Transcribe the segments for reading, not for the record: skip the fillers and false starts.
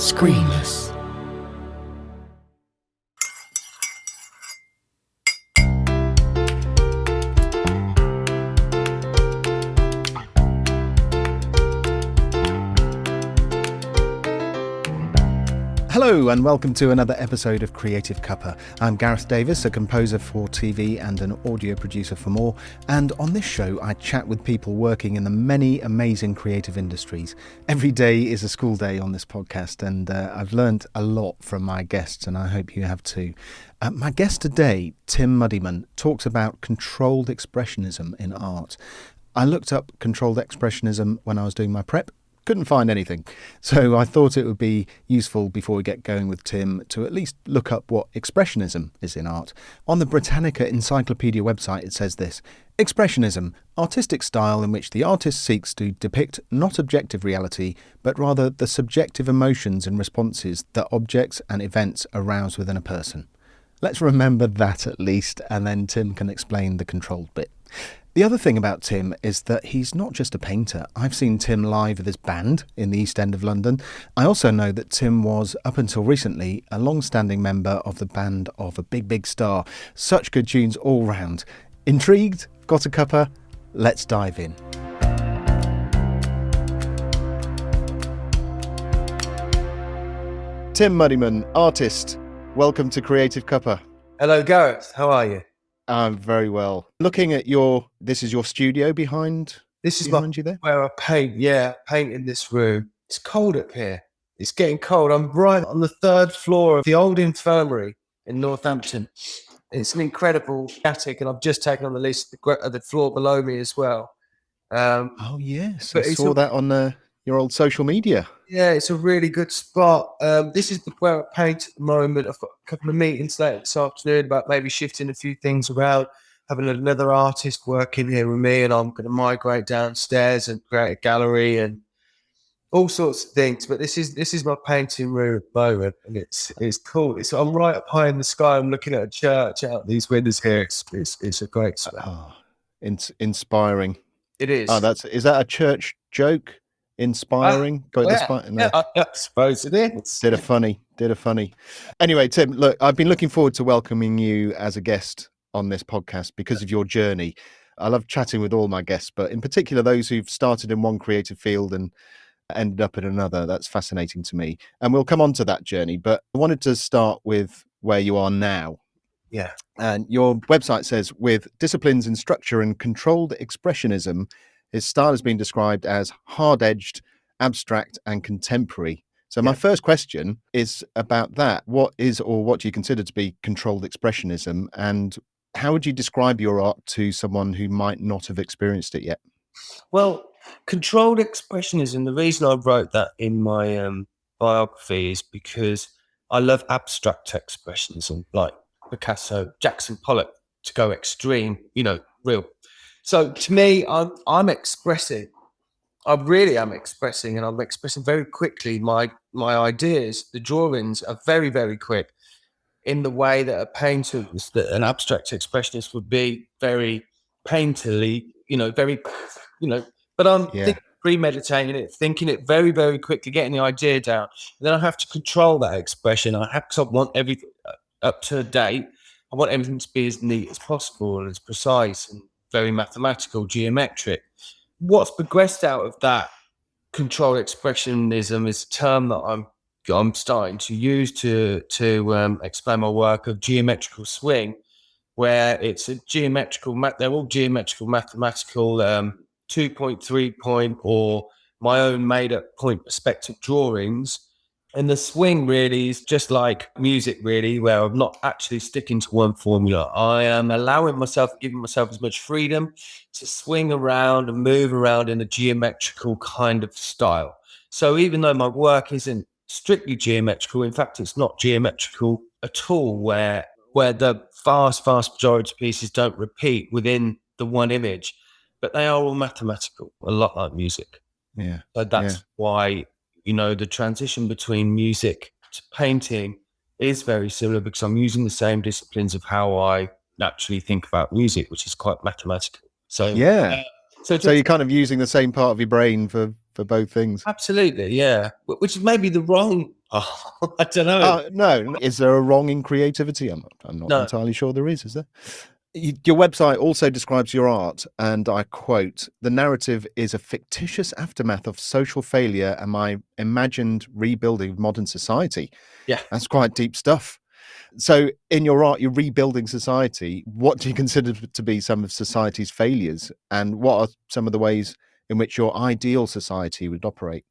Screenless. Hello and welcome to another episode of Creative Cuppa. I'm Gareth Davies, a composer for TV and an audio producer for more, and on this show I chat with people working in the many amazing creative industries. Every day is a school day on this podcast, and I've learned a lot from my guests, and I hope you have too. My guest today, Tim Muddiman, talks about controlled expressionism in art. I looked up controlled expressionism when I was doing my prep. Couldn't find anything. So I thought it would be useful before we get going with Tim to at least look up what expressionism is in art. On the Britannica Encyclopedia website it says this: Expressionism, artistic style in which the artist seeks to depict not objective reality, but rather the subjective emotions and responses that objects and events arouse within a person. Let's remember that at least, and then Tim can explain the controlled bit. The other thing about Tim is that he's not just a painter. I've seen Tim live with his band in the East End of London. I also know that Tim was, up until recently, a long-standing member of the band of a big star. Such good tunes all round. Intrigued? Got a cuppa? Let's dive in. Tim Muddiman, artist. Welcome to Creative Cuppa. Hello, Gareth. How are you? I'm very well. Looking at this is your studio behind you there? Where I paint. Yeah, paint in this room. It's cold up here. It's getting cold. I'm right on the third floor of the old infirmary in Northampton. It's an incredible attic, and I've just taken on the lease of the floor below me as well. Oh yes, I saw that on your old social media. Yeah, it's a really good spot. This is where I paint at the moment. I've got a couple of meetings later this afternoon about maybe shifting a few things around, having another artist working here with me, and I'm going to migrate downstairs and create a gallery and all sorts of things. But this is my painting room at the moment, and it's cool. I'm right up high in the sky. I'm looking at a church out these windows here. It's a great spot. Inspiring. It is. Is that a church joke? Inspiring? I suppose it is. Did a funny. Anyway, Tim, look, I've been looking forward to welcoming you as a guest on this podcast because of your journey. I love chatting with all my guests, but in particular those who've started in one creative field and ended up in another. That's fascinating to me. And we'll come on to that journey, but I wanted to start with where you are now. Yeah. And your website says, with disciplines in structure and controlled expressionism, his style has been described as hard-edged, abstract, and contemporary. So my first question is about that. What is, or what do you consider to be, controlled expressionism? And how would you describe your art to someone who might not have experienced it yet? Well, controlled expressionism, the reason I wrote that in my biography is because I love abstract expressionism, like Picasso, Jackson Pollock, to go extreme, real. So to me, I'm expressing. I really am expressing, and I'm expressing very quickly my ideas. The drawings are very, very quick in the way that an abstract expressionist would be very painterly, but I'm premeditating it, thinking it very, very quickly, getting the idea down. And then I have to control that expression. Because I want everything up to date. I want everything to be as neat as possible and as precise and very mathematical, geometric. What's progressed out of that controlled expressionism is a term that I'm starting to use to explain my work of geometrical swing, where it's a geometrical. They're all geometrical, mathematical 2.3 point or my own made-up point perspective drawings. And the swing really is just like music, really, where I'm not actually sticking to one formula. I am giving myself as much freedom to swing around and move around in a geometrical kind of style. So even though my work isn't strictly geometrical, in fact, it's not geometrical at all, where the vast majority of pieces don't repeat within the one image, but they are all mathematical, a lot like music. Yeah. So that's why the transition between music to painting is very similar, because I'm using the same disciplines of how I naturally think about music, which is quite mathematical. So so you're kind of using the same part of your brain for both things. Absolutely, yeah. Which is maybe the wrong Oh, I don't know. No. Is there a wrong in creativity? I'm not No. entirely sure there is there? Your website also describes your art, and I quote, "The narrative is a fictitious aftermath of social failure and my imagined rebuilding of modern society." Yeah. That's quite deep stuff. So in your art, you're rebuilding society. What do you consider to be some of society's failures? And what are some of the ways in which your ideal society would operate?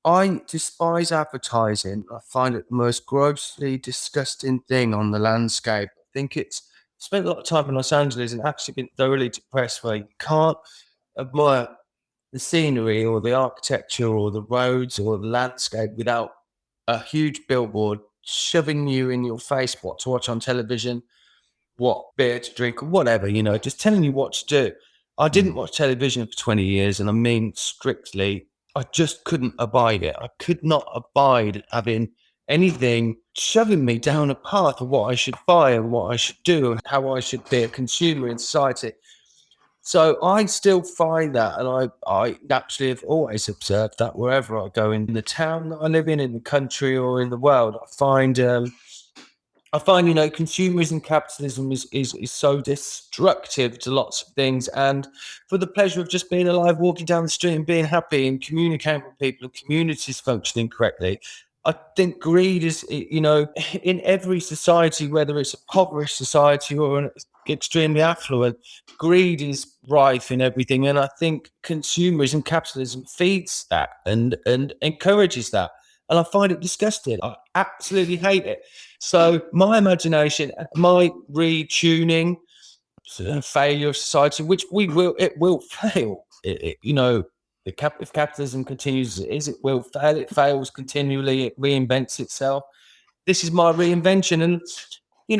I despise advertising. I find it the most grossly disgusting thing on the landscape. I think it's spent a lot of time in Los Angeles and actually been thoroughly depressed where you can't admire the scenery or the architecture or the roads or the landscape without a huge billboard shoving you in your face what to watch on television, what beer to drink, or whatever, just telling you what to do. I didn't watch television for 20 years, and I mean strictly, I just couldn't abide it. I could not abide having anything shoving me down a path of what I should buy and what I should do and how I should be a consumer in society. So I still find that, and I naturally have always observed that wherever I go in the town that I live in the country or in the world, I find, consumerism, capitalism is so destructive to lots of things. And for the pleasure of just being alive, walking down the street and being happy and communicating with people and communities functioning correctly, I think greed is, in every society, whether it's a impoverished society or an extremely affluent, greed is rife in everything. And I think consumerism, capitalism feeds that and encourages that. And I find it disgusting. I absolutely hate it. So my imagination, my retuning, failure of society, which it will fail. If capitalism continues as it is, it will fail. It fails continually. It reinvents itself. This is my reinvention. And,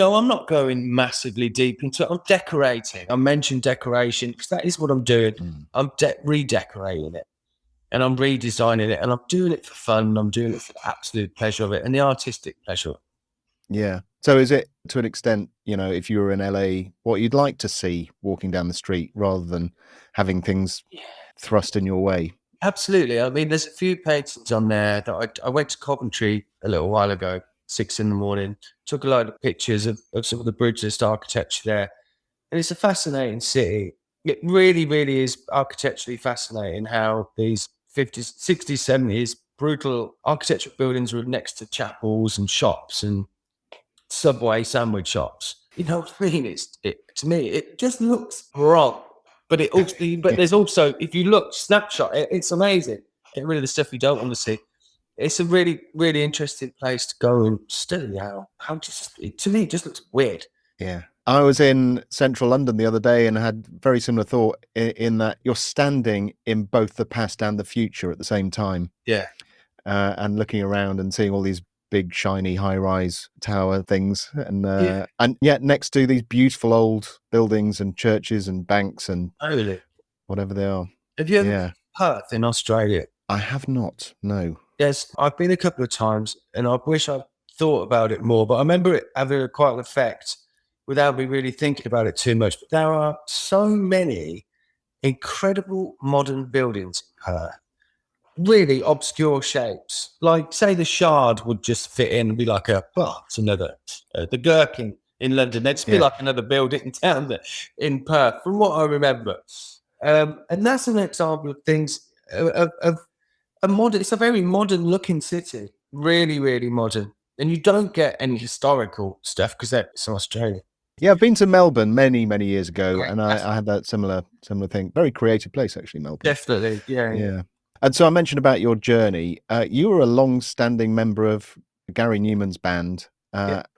I'm not going massively deep into it. I'm decorating. I mentioned decoration because that is what I'm doing. I'm redecorating it. And I'm redesigning it, and I'm doing it for fun, and I'm doing it for the absolute pleasure of it and the artistic pleasure. Yeah. So is it, to an extent, if you were in LA, what you'd like to see walking down the street rather than having things thrust in your way? Absolutely. I mean, there's a few paintings on there that I went to Coventry a little while ago, 6 a.m, took a load of pictures of some of the brutalist architecture there. And it's a fascinating city. It really, really is architecturally fascinating how these 50s, 60s, 70s brutal architectural buildings were next to chapels and shops and Subway sandwich shops. You know what I mean? To me, it just looks wrong. But there's also, if you look snapshot, it's amazing. Get rid of the stuff you don't want to see. It's a really, really interesting place to go and study how to me, it just looks weird. Yeah. I was in central London the other day and had very similar thought in that you're standing in both the past and the future at the same time. Yeah. And looking around and seeing all these big, shiny, high-rise tower things. And yet next to these beautiful old buildings and churches and banks and whatever they are. Have you ever been to Perth in Australia? I have not, no. Yes, I've been a couple of times, and I wish I thought about it more, but I remember it having quite an effect without me really thinking about it too much. But there are so many incredible modern buildings in Perth, really obscure shapes. Like, say, the Shard would just fit in and be like it's another, the Gherkin in London, they'd just be like another building down there in Perth, from what I remember. And that's an example of things, of a modern, it's a very modern looking city, really, really modern. And you don't get any historical stuff because it's Australia. Yeah, I've been to Melbourne many, many years ago, and I had that similar thing. Very creative place, actually, Melbourne. Definitely, yeah. And so I mentioned about your journey. You were a long-standing member of Gary Newman's band.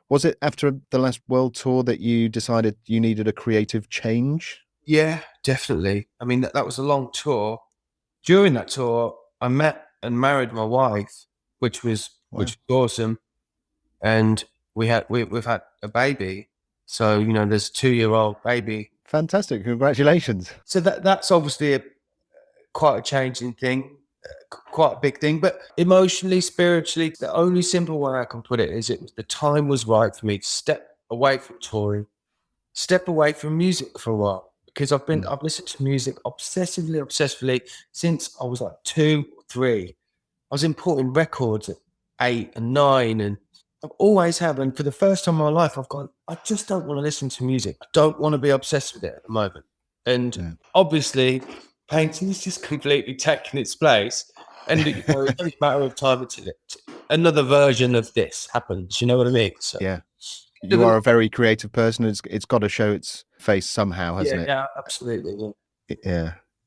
Was it after the last world tour that you decided you needed a creative change? Yeah, definitely. I mean, that was a long tour. During that tour, I met and married my wife, which was awesome. And we've had a baby. So, there's a 2-year-old baby. Fantastic. Congratulations. So that's obviously quite a changing thing, quite a big thing. But emotionally, spiritually, the only simple way I can put it is the time was right for me to step away from touring, step away from music for a while. Because I've listened to music obsessively since I was like 2, 3. I was importing records at 8 and 9, and I've always have. And for the first time in my life, I've gone, I just don't want to listen to music. I don't want to be obsessed with it at the moment. And obviously, painting is just completely taking its place. And it's only a matter of time until another version of this happens. You know what I mean? So, Yeah. You are a very creative person. It's got to show its face somehow, hasn't it? Yeah, absolutely.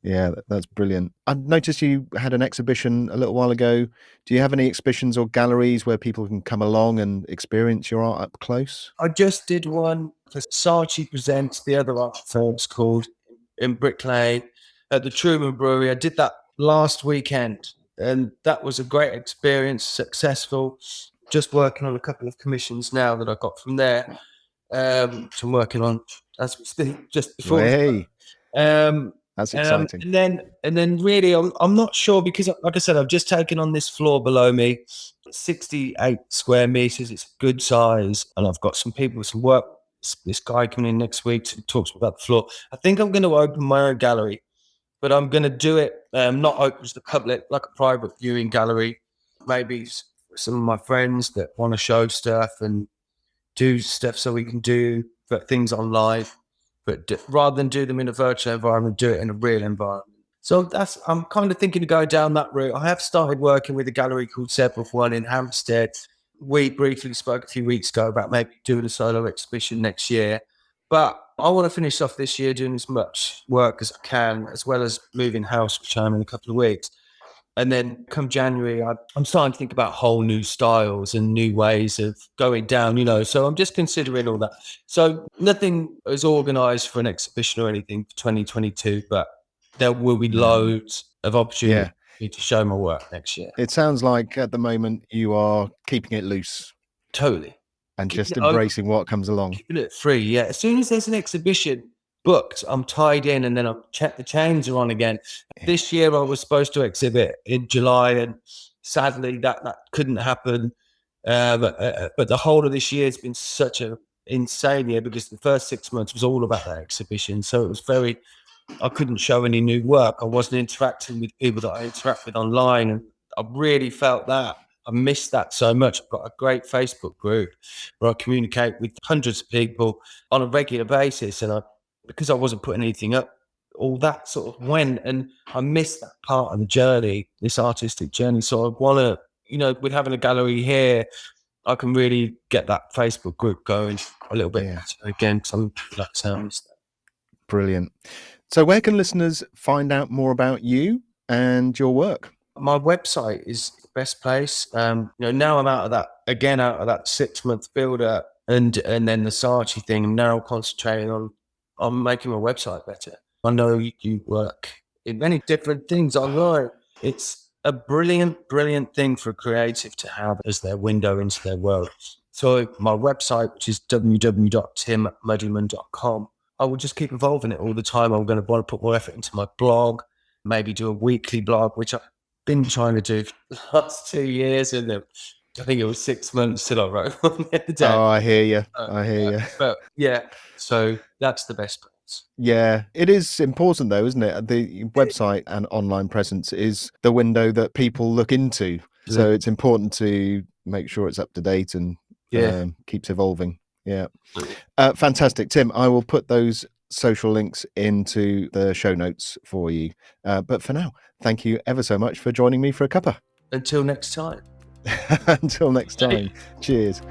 Yeah, that's brilliant. I noticed you had an exhibition a little while ago. Do you have any exhibitions or galleries where people can come along and experience your art up close? I just did one for Saatchi Presents, the other art firm's called, in Brick Lane at the Truman Brewery. I did that last weekend, and that was a great experience, successful. Just working on a couple of commissions now that I got from there. Which I'm working on as we speak, just before. Hey, Um, that's exciting. and then really, I'm not sure because, like I said, I've just taken on this floor below me, 68 square meters. It's a good size, and I've got some people, some work. This guy coming in next week to talk to me about the floor. I think I'm going to open my own gallery, but I'm going to do it not open to the public, like a private viewing gallery. Maybe some of my friends that want to show stuff and do stuff so we can do things online, but rather than do them in a virtual environment, do it in a real environment. So I'm kind of thinking of going down that route. I have started working with a gallery called Seventh One in Hampstead. We briefly spoke a few weeks ago about maybe doing a solo exhibition next year, but I want to finish off this year doing as much work as I can, as well as moving house, which I'm in a couple of weeks. And then come January, I'm starting to think about whole new styles and new ways of going down, so I'm just considering all that. So nothing is organised for an exhibition or anything for 2022, but there will be loads of opportunity to show my work next year. It sounds like at the moment you are keeping it loose. Totally. And just embracing what comes along. Keeping it free, yeah. As soon as there's an exhibition booked, I'm tied in, and then I'll check the chains are on again. This year I was supposed to exhibit in July, and sadly that couldn't happen. But the whole of this year has been such an insane year because the first 6 months was all about that exhibition. So it was I couldn't show any new work. I wasn't interacting with people that I interact with online, and I really felt that. I missed that so much. I've got a great Facebook group where I communicate with hundreds of people on a regular basis, and because I wasn't putting anything up, all that sort of went, and I missed that part of the journey, this artistic journey. So I want to, with having a gallery here, I can really get that Facebook group going a little bit again. So that sounds brilliant. So where can listeners find out more about you and your work? My website is the best place. Now I'm out of that 6 month build up and then the Saatchi thing. I'm now concentrating on making my website better. I know you work in many different things online. It's a brilliant, brilliant thing for a creative to have as their window into their world. So my website, which is www.timmuddiman.com, I will just keep evolving it all the time. I'm going to want to put more effort into my blog, maybe do a weekly blog, which I've been trying to do for the last 2 years. And I think it was 6 months till I wrote one the other day. Oh, I hear you. But yeah, so that's the best place. Yeah, it is important though, isn't it? The website and online presence is the window that people look into. So it's important to make sure it's up to date and keeps evolving. Yeah. Fantastic. Tim, I will put those social links into the show notes for you. But for now, thank you ever so much for joining me for a cuppa. Until next time. Until next time. Cheers.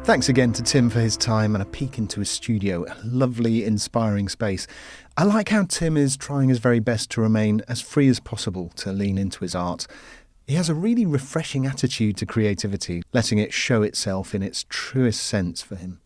Thanks again to Tim for his time and a peek into his studio, a lovely, inspiring space. I like how Tim is trying his very best to remain as free as possible to lean into his art. He has a really refreshing attitude to creativity, letting it show itself in its truest sense for him.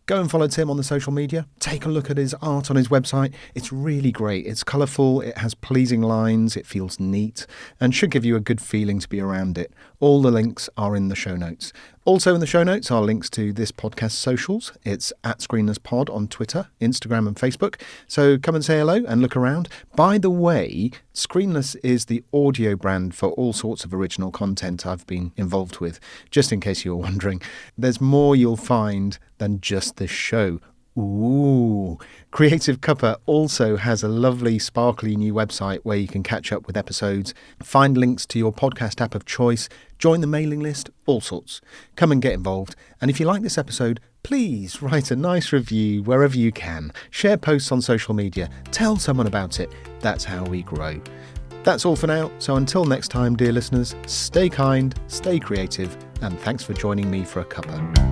Go and follow Tim on the social media. Take a look at his art on his website. It's really great. It's colourful, it has pleasing lines, it feels neat, and should give you a good feeling to be around it. All the links are in the show notes. Also in the show notes are links to this podcast's socials. It's @ScreenlessPod on Twitter, Instagram and Facebook. So come and say hello and look around. By the way, Screenless is the audio brand for all sorts of original content I've been involved with. Just in case you were wondering, there's more you'll find than just this show. Ooh. Creative Cuppa also has a lovely, sparkly new website where you can catch up with episodes, find links to your podcast app of choice, join the mailing list, all sorts. Come and get involved. And if you like this episode, please write a nice review wherever you can. Share posts on social media. Tell someone about it. That's how we grow. That's all for now. So until next time, dear listeners, stay kind, stay creative, and thanks for joining me for a cuppa.